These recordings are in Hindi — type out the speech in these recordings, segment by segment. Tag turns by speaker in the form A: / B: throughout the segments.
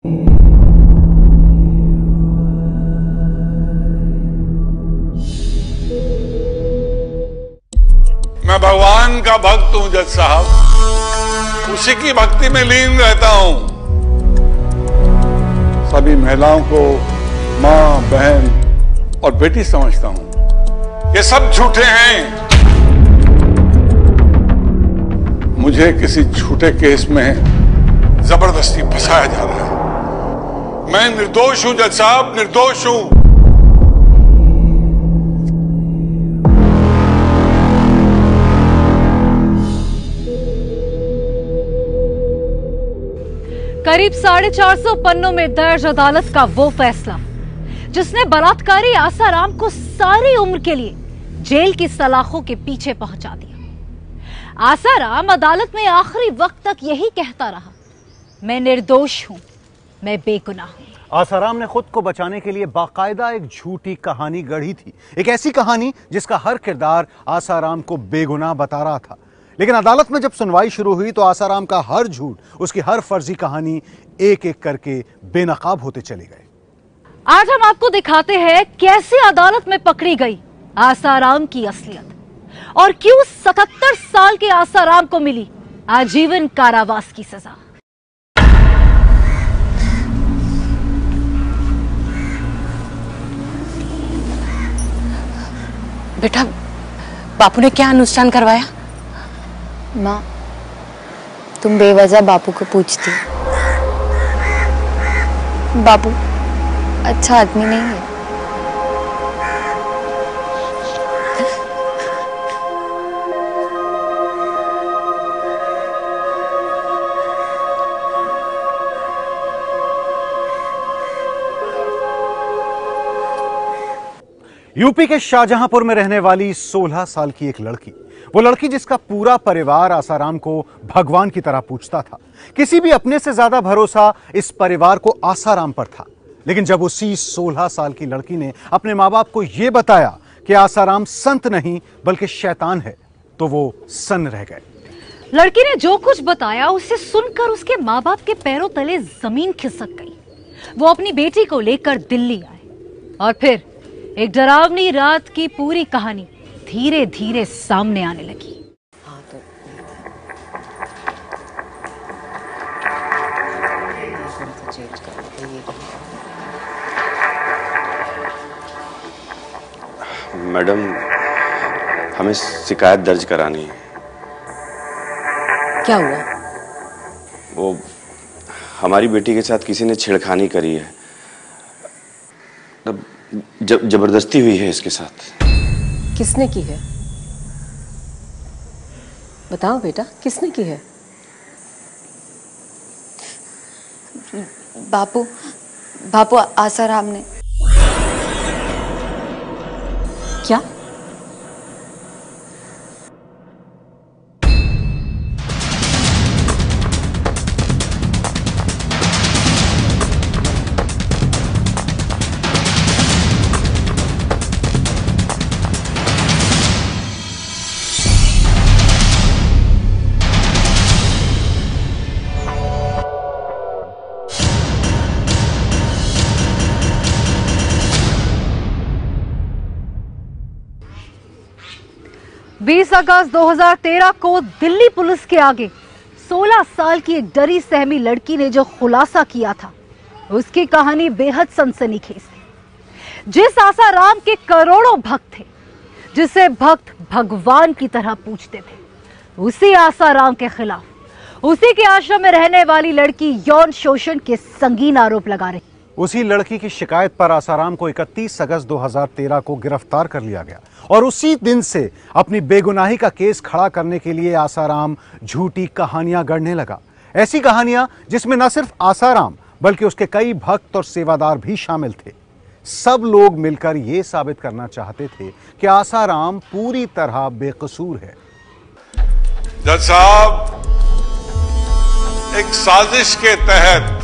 A: मैं भगवान का भक्त हूं जज साहब, उसी की भक्ति में लीन रहता हूं। सभी महिलाओं को मां, बहन और बेटी समझता हूं। ये सब झूठे हैं। मुझे किसी झूठे केस में जबरदस्ती फंसाया जा रहा है। मैं निर्दोष हूं जज साहब, निर्दोष हूं।
B: करीब 450 पन्नों में दर्ज अदालत का वो फैसला जिसने बलात्कारी आसाराम को सारी उम्र के लिए जेल की सलाखों के पीछे पहुंचा दिया। आसाराम अदालत में आखिरी वक्त तक यही कहता रहा, मैं निर्दोष हूं, मैं बेगुनाह हूं।
C: आसाराम ने खुद को बचाने के लिए बाकायदा एक झूठी कहानी गढ़ी थी, एक ऐसी कहानी जिसका हर किरदार आसाराम को बेगुनाह बता रहा था। लेकिन अदालत में जब सुनवाई शुरू हुई तो आसाराम का हर झूठ, उसकी हर फर्जी कहानी एक एक करके बेनकाब होते चले गए।
B: आज हम आपको दिखाते हैं कैसे अदालत में पकड़ी गई आसाराम की असलियत और क्यों 77 साल के आसाराम को मिली आजीवन कारावास की सजा।
D: बेटा, बापू ने क्या अनुष्ठान करवाया?
E: माँ, तुम बेवजह बापू को पूछती। बापू अच्छा आदमी नहीं है।
C: यूपी के शाहजहांपुर में रहने वाली 16 साल की एक लड़की, वो लड़की जिसका पूरा परिवार आसाराम को भगवान की तरह पूजता था। किसी भी अपने से ज्यादा भरोसा इस परिवार को आसाराम पर था। लेकिन जब उसी 16 साल की लड़की ने अपने माँ बाप को यह बताया कि आसाराम संत नहीं बल्कि शैतान है, तो वो सन्न रह गए।
B: लड़की ने जो कुछ बताया उसे सुनकर उसके माँ बाप के पैरों तले जमीन खिसक गई। वो अपनी बेटी को लेकर दिल्ली आए और फिर एक डरावनी रात की पूरी कहानी धीरे धीरे सामने आने लगी।
F: मैडम, हमें शिकायत दर्ज करानी है।
D: क्या हुआ?
F: वो हमारी बेटी के साथ किसी ने छेड़खानी करी है। जबरदस्ती हुई है इसके साथ।
D: किसने की है? बताओ बेटा, किसने की है?
E: बापू आसाराम ने।
D: क्या?
B: अगस्त 2013 को दिल्ली पुलिस के आगे 16 साल की एक डरी सहमी लड़की ने जो खुलासा किया था, उसकी कहानी बेहद सनसनीखेज थी। जिस आसाराम के करोड़ों भक्त थे, जिसे भक्त भगवान की तरह पूजते थे, उसी आसाराम के खिलाफ उसी के आश्रम में रहने वाली लड़की यौन शोषण के संगीन आरोप लगा रही।
C: उसी लड़की की शिकायत पर आसाराम को 31 अगस्त 2013 को गिरफ्तार कर लिया गया और उसी दिन से अपनी बेगुनाही का केस खड़ा करने के लिए आसाराम झूठी कहानियां गढ़ने लगा। ऐसी कहानियां जिसमें न सिर्फ आसाराम बल्कि उसके कई भक्त और सेवादार भी शामिल थे। सब लोग मिलकर यह साबित करना चाहते थे कि आसाराम पूरी तरह बेकसूर है।
A: जज साहब, एक साजिश के तहत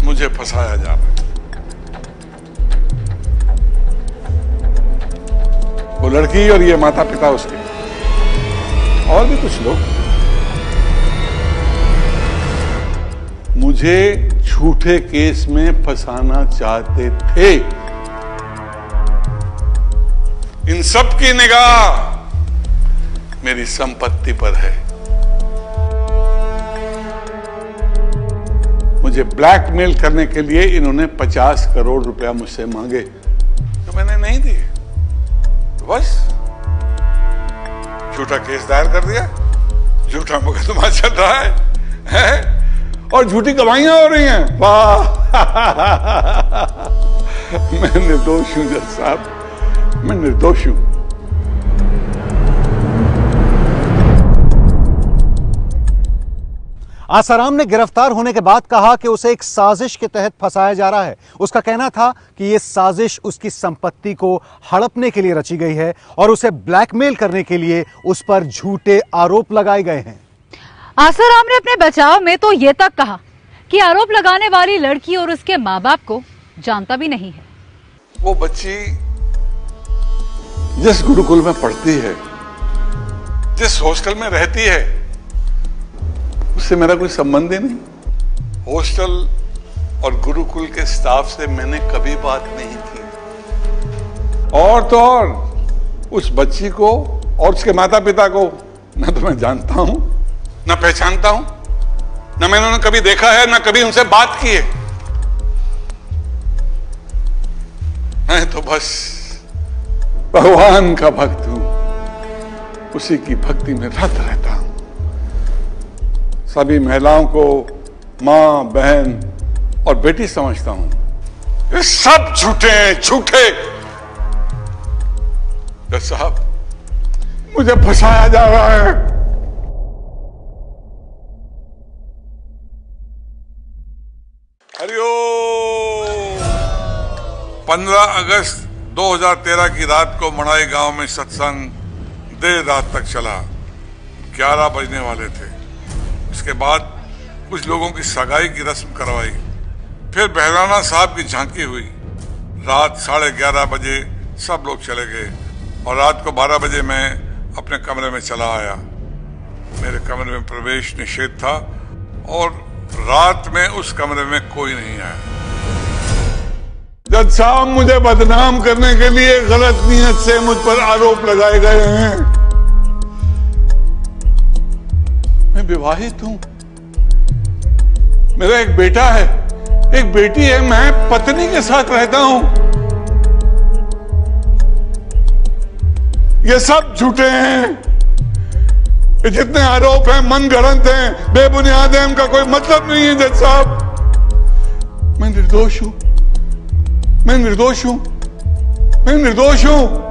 A: मुझे फंसाया जा रहा है। वो लड़की और ये माता पिता उसके और भी कुछ लोग। मुझे झूठे केस में फंसाना चाहते थे। इन सब की निगाह मेरी संपत्ति पर है। मुझे ब्लैकमेल करने के लिए इन्होंने 50 करोड़ रुपया मुझसे मांगे, तो मैंने नहीं दिए, तो बस झूठा केस दायर कर दिया, झूठा मुकदमा चल रहा है? और झूठी गवाहियां हो रही हैं। वाह मैं निर्दोष हूं जज साहब, मैं निर्दोष हूं।
C: आसाराम ने गिरफ्तार होने के बाद कहा कि उसे एक साजिश के तहत फंसाया जा रहा है। उसका कहना था कि यह साजिश उसकी संपत्ति को हड़पने के लिए रची गई है और उसे ब्लैकमेल करने के लिए उस पर झूठे आरोप लगाए गए हैं।
B: आसाराम ने अपने बचाव में तो यह तक कहा कि आरोप लगाने वाली लड़की और उसके माँ बाप को जानता भी नहीं है।
A: वो बच्ची जिस गुरुकुल में पढ़ती है, जिस हॉस्टल में रहती है, उससे मेरा कोई संबंध ही नहीं। हॉस्टल और गुरुकुल के स्टाफ से मैंने कभी बात नहीं की। और तो और उस बच्ची को और उसके माता पिता को न तो मैं जानता हूं, न पहचानता हूं, न मैंने उन्हें कभी देखा है, न कभी उनसे बात की है। मैं तो बस भगवान का भक्त हूं, उसी की भक्ति में रत रहता हूं। सभी महिलाओं को मां, बहन और बेटी समझता हूं। ये सब झूठे हैं, झूठे। जज साहब, मुझे फंसाया जा रहा है। हरिओम। 15 अगस्त 2013 की रात को मड़ाई गांव में सत्संग देर रात तक चला। 11 बजने वाले थे। उसके बाद कुछ लोगों की सगाई की रस्म करवाई, फिर बहराना साहब की झांकी हुई। रात 11:30 बजे सब लोग चले गए और रात को 12 बजे मैं अपने कमरे में चला आया। मेरे कमरे में प्रवेश निषेध था और रात में उस कमरे में कोई नहीं आया। जज साहब, मुझे बदनाम करने के लिए गलत नीयत से मुझ पर आरोप लगाए गए हैं। मैं विवाहित हूं, मेरा एक बेटा है, एक बेटी है, मैं पत्नी के साथ रहता हूं। ये सब झूठे हैं। ये जितने आरोप हैं मनगढ़ंत हैं, बेबुनियाद हैं, उनका कोई मतलब नहीं है। जज साहब, मैं निर्दोष हूं, मैं निर्दोष हूं, मैं निर्दोष हूं।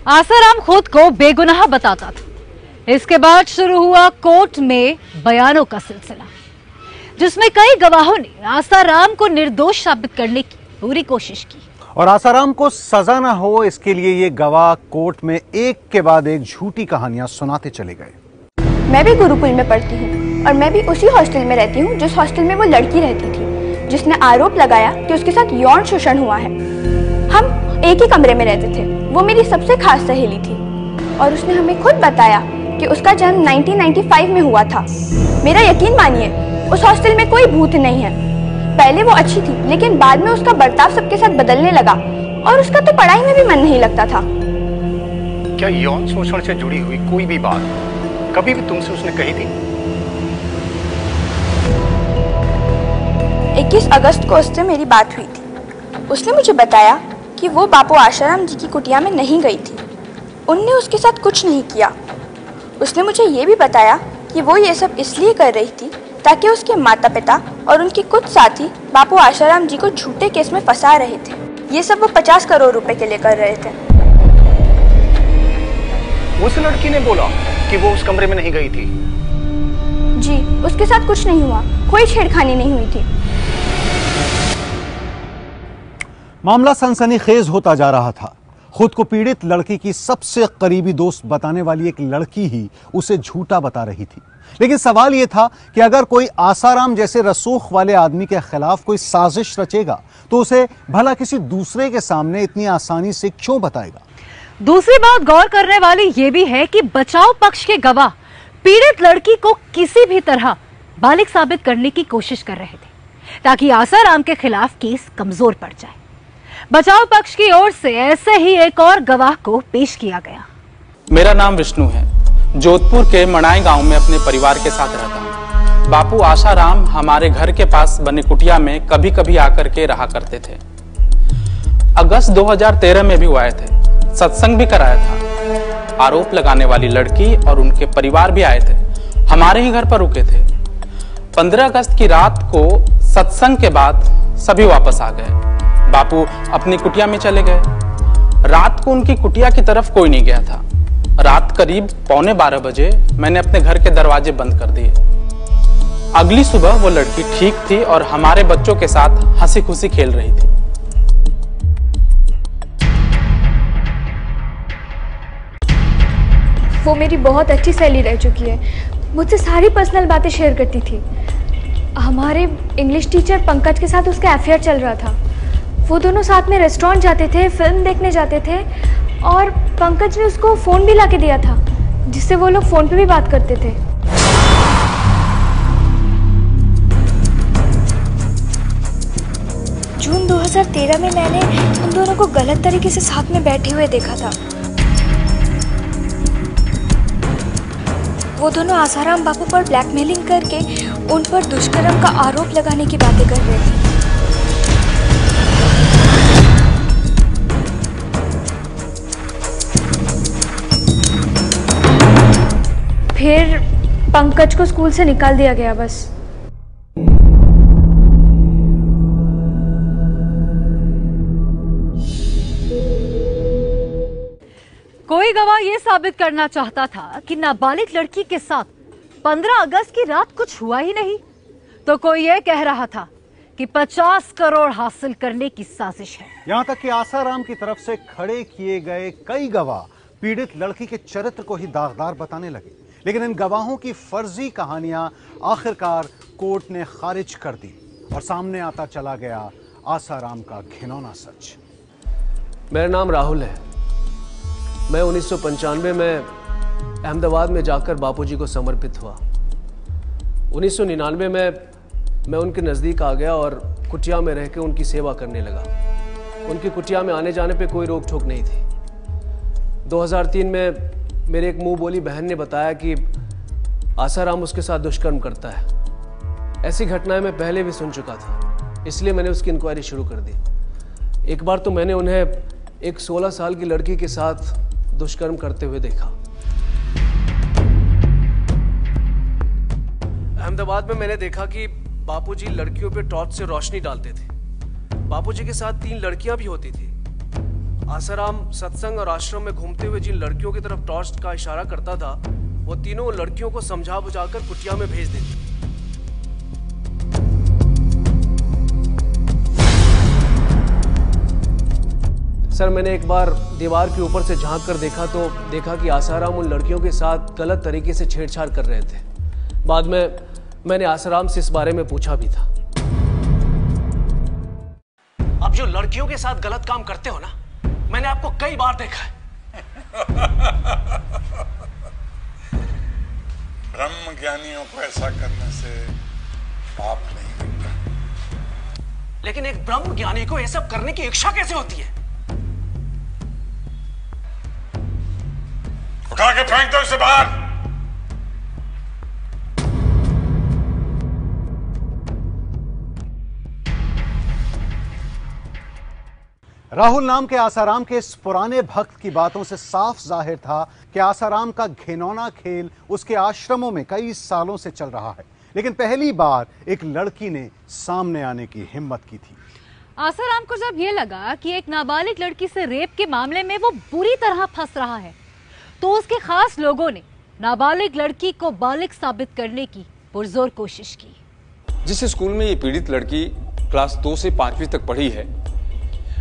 B: आसाराम खुद को बेगुनाह बताता था। इसके बाद शुरू हुआ कोर्ट में बयानों का सिलसिला, जिसमें कई गवाहों ने आसाराम को निर्दोष साबित करने की पूरी कोशिश की
C: और आसाराम को सजा न हो इसके लिए ये गवाह कोर्ट में एक के बाद एक झूठी कहानियां सुनाते चले गए।
E: मैं भी गुरुकुल में पढ़ती हूँ और मैं भी उसी हॉस्टल में रहती हूँ जिस हॉस्टल में वो लड़की रहती थी, जिसने आरोप लगाया कि उसके साथ यौन शोषण हुआ है। हम एक ही कमरे में रहते थे। वो मेरी सबसे खास सहेली थी और उसने हमें खुद बताया कि उसका जन्म 1995 में हुआ था। मेरा यकीन मानिए, उस हॉस्टल में कोई भूत नहीं है। पहले वो अच्छी थी, लेकिन बाद में उसका बर्ताव सबके साथ बदलने लगा और उसका तो पढ़ाई में भी मन नहीं लगता था।
G: क्या यौन शोषण से जुड़ी हुई कोई भी बात कभी भी तुमसे उसने कही थी?
E: 21 अगस्त को उससे मेरी बात हुई थी। उसने मुझे बताया कि वो बापू आशाराम जी की कुटिया में नहीं गई थी। उनने उसके साथ कुछ नहीं किया। उसने मुझे ये भी बताया कि वो ये सब इसलिए कर रही थी ताकि उसके माता पिता और उनके कुछ साथी बापू आशाराम जी को झूठे केस में फंसा रहे थे। ये सब वो 50 करोड़ रुपए के लिए कर रहे थे।
G: उस लड़की ने बोला कि वो उस कमरे में नहीं गई थी।
E: जी, उसके साथ कुछ नहीं हुआ, कोई छेड़खानी नहीं हुई थी।
C: मामला सनसनीखेज होता जा रहा था। खुद को पीड़ित लड़की की सबसे करीबी दोस्त बताने वाली एक लड़की ही उसे झूठा बता रही थी। लेकिन सवाल यह था कि अगर कोई आसाराम जैसे रसूख वाले आदमी के खिलाफ कोई साजिश रचेगा तो उसे भला किसी दूसरे के सामने इतनी आसानी से क्यों बताएगा?
B: दूसरी बात गौर करने वाली यह भी है कि बचाव पक्ष के गवाह पीड़ित लड़की को किसी भी तरह बालिग साबित करने की कोशिश कर रहे थे ताकि आसाराम के खिलाफ केस कमजोर पड़ जाए। बचाव पक्ष की ओर से ऐसे ही एक और गवाह को पेश किया गया।
H: मेरा नाम विष्णु है, जोधपुर के मणाई गांव में अपने परिवार के साथ रहता हूँ। बापू आसाराम हमारे घर के पास बने कुटिया में कभी कभी आकर के रहा करते थे। अगस्त 2013 में भी वो आए थे, सत्संग भी कराया था। आरोप लगाने वाली लड़की और उनके परिवार भी आए थे, हमारे ही घर पर रुके थे। 15 अगस्त की रात को सत्संग के बाद सभी वापस आ गए। बापू अपनी कुटिया में चले गए। रात को उनकी कुटिया की तरफ कोई नहीं गया था। रात करीब 11:45 बजे मैंने अपने घर के दरवाजे बंद कर दिए। अगली सुबह वो लड़की ठीक थी और हमारे बच्चों के साथ हंसी खुशी खेल रही थी।
E: वो मेरी बहुत अच्छी सहेली रह चुकी है, मुझसे सारी पर्सनल बातें शेयर करती थी। हमारे इंग्लिश टीचर पंकज के साथ उसका अफेयर चल रहा था। वो दोनों साथ में रेस्टोरेंट जाते थे, फिल्म देखने जाते थे और पंकज ने उसको फ़ोन भी लाके दिया था जिससे वो लोग फ़ोन पे भी बात करते थे। जून 2013 में मैंने उन दोनों को गलत तरीके से साथ में बैठे हुए देखा था। वो दोनों आसाराम बापू पर ब्लैकमेलिंग करके उन पर दुष्कर्म का आरोप लगाने की बातें कर रहे थे। फिर पंकज को स्कूल से निकाल दिया गया। बस
B: कोई गवाह यह साबित करना चाहता था कि नाबालिग लड़की के साथ 15 अगस्त की रात कुछ हुआ ही नहीं, तो कोई यह कह रहा था कि 50 करोड़ हासिल करने की साजिश है।
C: यहां तक कि आसाराम की तरफ से खड़े किए गए कई गवाह पीड़ित लड़की के चरित्र को ही दागदार बताने लगे, लेकिन इन गवाहों की फर्जी कहानियां आखिरकार कोर्ट ने खारिज कर दी और सामने आता चला गया आसाराम का घिनौना सच।
I: मेरा नाम राहुल है। मैं 1995 में अहमदाबाद में जाकर बापूजी को समर्पित हुआ। 1999 में मैं उनके नज़दीक आ गया और कुटिया में रह के उनकी सेवा करने लगा। उनकी कुटिया में आने जाने पे कोई रोक टोक नहीं थी। 2003 में मेरे एक मुंह बोली बहन ने बताया कि आसाराम उसके साथ दुष्कर्म करता है। ऐसी घटनाएं मैं पहले भी सुन चुका था, इसलिए मैंने उसकी इंक्वायरी शुरू कर दी। एक बार तो मैंने उन्हें एक 16 साल की लड़की के साथ दुष्कर्म करते हुए देखा। अहमदाबाद में मैंने देखा कि बापूजी लड़कियों पे टॉर्च से रोशनी डालते थे। बापूजी के साथ 3 लड़कियां भी होती थी। आसाराम सत्संग और आश्रम में घूमते हुए जिन लड़कियों की तरफ टॉर्च का इशारा करता था, वो तीनों लड़कियों को समझा बुझाकर कुटिया में भेज देती। सर, मैंने एक बार दीवार के ऊपर से झांक कर देखा कि आसाराम उन लड़कियों के साथ गलत तरीके से छेड़छाड़ कर रहे थे। बाद में मैंने आसाराम से इस बारे में पूछा भी था। आप जो लड़कियों के साथ गलत काम करते हो ना, मैंने आपको कई बार देखा है।
A: ब्रह्म ज्ञानियों को ऐसा करने से पाप नहीं मिलता।
I: लेकिन एक ब्रह्म ज्ञानी को ये सब करने की इच्छा कैसे होती है?
A: उठा के फेंक दो इसे बाहर।
C: राहुल नाम के आसाराम के इस पुराने भक्त की बातों से साफ जाहिर था कि आसाराम का घिनौना खेल उसके आश्रमों में कई सालों से चल रहा है, लेकिन पहली बार एक लड़की ने सामने आने की हिम्मत की थी।
B: आसाराम को जब यह लगा कि एक नाबालिग लड़की से रेप के मामले में वो बुरी तरह फंस रहा है, तो उसके खास लोगों ने नाबालिग लड़की को बालिग साबित करने की पुरजोर कोशिश की।
J: जिस स्कूल में ये पीड़ित लड़की क्लास 2 से 5वीं तक पढ़ी है,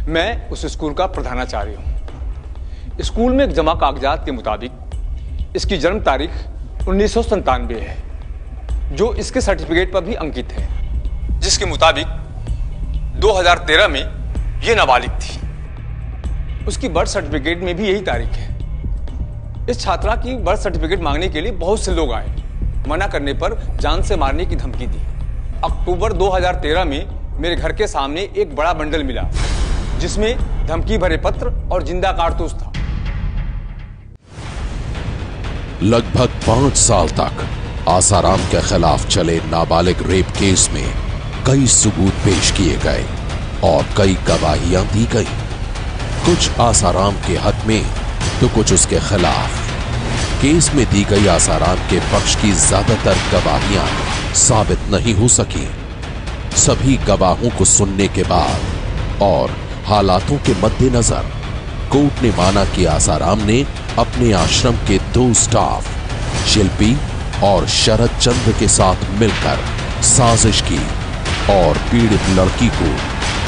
J: मैं उस स्कूल का प्रधानाचार्य हूं। स्कूल में जमा कागजात के मुताबिक इसकी जन्म तारीख 1997 है, जो इसके सर्टिफिकेट पर भी अंकित है, जिसके मुताबिक 2013 में यह नाबालिग थी। उसकी बर्थ सर्टिफिकेट में भी यही तारीख है। इस छात्रा की बर्थ सर्टिफिकेट मांगने के लिए बहुत से लोग आए। मना करने पर जान से मारने की धमकी दी। अक्टूबर 2013 में मेरे घर के सामने एक बड़ा बंडल मिला जिसमें धमकी भरे पत्र और जिंदा कारतूस था।
K: लगभग 5 साल तक आसाराम के खिलाफ चले नाबालिग रेप केस में कई सबूत पेश किए गए और कई गवाहियां दी गई, कुछ आसाराम के हक में तो कुछ उसके खिलाफ। केस में दी गई आसाराम के पक्ष की ज्यादातर गवाहियां साबित नहीं हो सकी। सभी गवाहों को सुनने के बाद और हालातों के मद्देनजर कोर्ट ने माना कि आसाराम ने अपने आश्रम के 2 स्टाफ शिल्पी और शरद चंद्र के साथ मिलकर साजिश की और पीड़ित लड़की को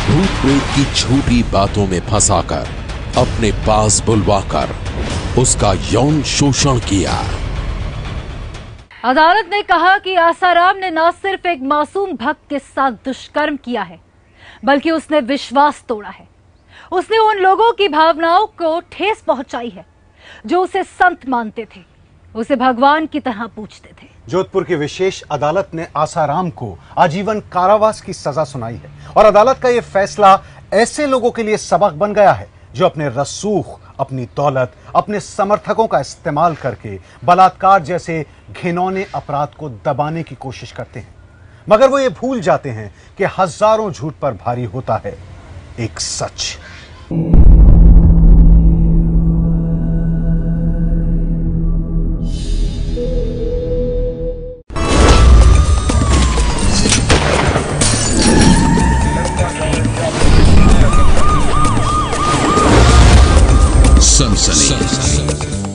K: भूत प्रेत की झूठी बातों में फंसाकर अपने पास बुलवाकर उसका यौन शोषण किया।
B: अदालत ने कहा कि आसाराम ने न सिर्फ एक मासूम भक्त के साथ दुष्कर्म किया है, बल्कि उसने विश्वास तोड़ा है। उसने उन लोगों की भावनाओं को ठेस पहुंचाई है जो उसे संत मानते थे, उसे भगवान की तरह पूजते थे।
C: जोधपुर की विशेष अदालत ने आसाराम को आजीवन कारावास की सजा सुनाई है और अदालत का यह फैसला ऐसे लोगों के लिए सबक बन गया है जो अपने रसूख, अपनी दौलत, अपने समर्थकों का इस्तेमाल करके बलात्कार जैसे घिनौने अपराध को दबाने की कोशिश करते हैं, मगर वो ये भूल जाते हैं कि हजारों झूठ पर भारी होता है एक सच।
K: सनसनी